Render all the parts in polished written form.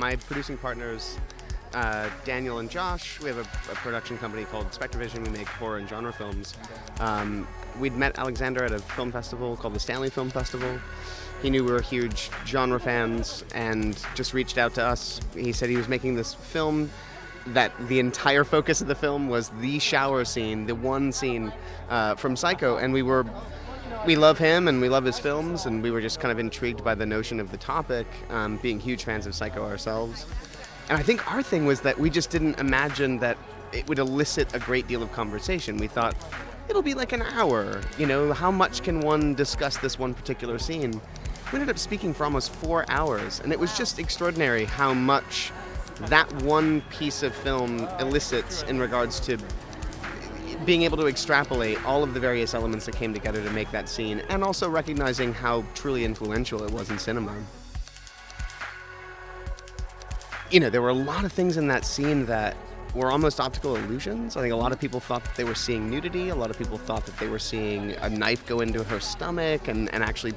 my producing partners, Daniel and Josh, we have a production company called Spectrovision. We make horror and genre films. We'd met Alexander at a film festival called the Stanley Film Festival. He knew we were huge genre fans and just reached out to us. He said he was making this film that the entire focus of the film was the shower scene, the one scene from Psycho, and we love him and we love his films, and we were just kind of intrigued by the notion of the topic, being huge fans of Psycho ourselves. And I think our thing was that we just didn't imagine that it would elicit a great deal of conversation. We thought, it'll be like an hour, how much can one discuss this one particular scene? We ended up speaking for almost 4 hours, and it was just extraordinary how much that one piece of film elicits in regards to being able to extrapolate all of the various elements that came together to make that scene, and also recognizing how truly influential it was in cinema. There were a lot of things in that scene that were almost optical illusions. I think a lot of people thought that they were seeing nudity. A lot of people thought that they were seeing a knife go into her stomach and actually,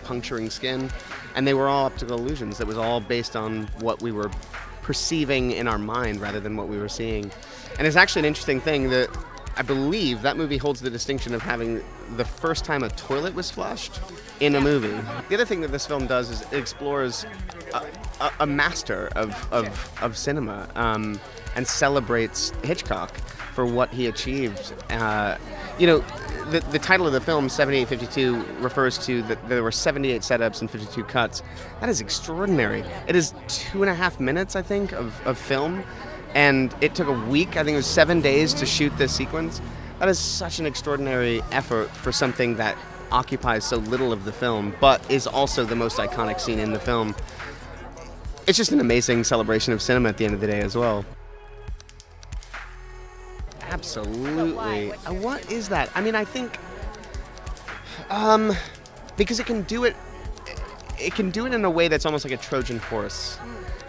puncturing skin. And they were all optical illusions. That was all based on what we were perceiving in our mind rather than what we were seeing. And it's actually an interesting thing that I believe that movie holds the distinction of having the first time a toilet was flushed in a movie. The other thing that this film does is it explores a master of cinema and celebrates Hitchcock for what he achieved. The title of the film, 7852, refers to that there were 78 setups and 52 cuts. That is extraordinary. It is 2.5 minutes, I think, of film. And it took a week, I think it was 7 days to shoot this sequence. That is such an extraordinary effort for something that occupies so little of the film, but is also the most iconic scene in the film. It's just an amazing celebration of cinema at the end of the day as well. Absolutely. What is that? I mean, I think because it can do it in a way that's almost like a Trojan horse.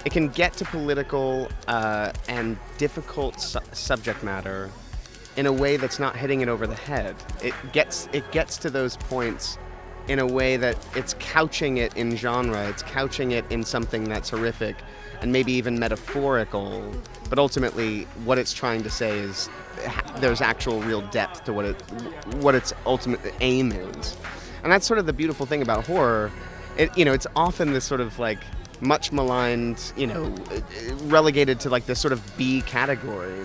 It can get to political and difficult subject matter in a way that's not hitting it over the head. It gets to those points in a way that it's couching it in genre, it's couching it in something that's horrific and maybe even metaphorical, but ultimately what it's trying to say is there's actual real depth to what its ultimate aim is. And that's sort of the beautiful thing about horror. It's often this sort of like much maligned, relegated to like this sort of B category.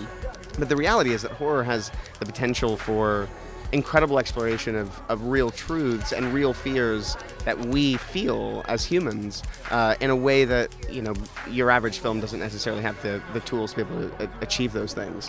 But the reality is that horror has the potential for incredible exploration of real truths and real fears that we feel as humans in a way that, your average film doesn't necessarily have the tools to be able to achieve those things.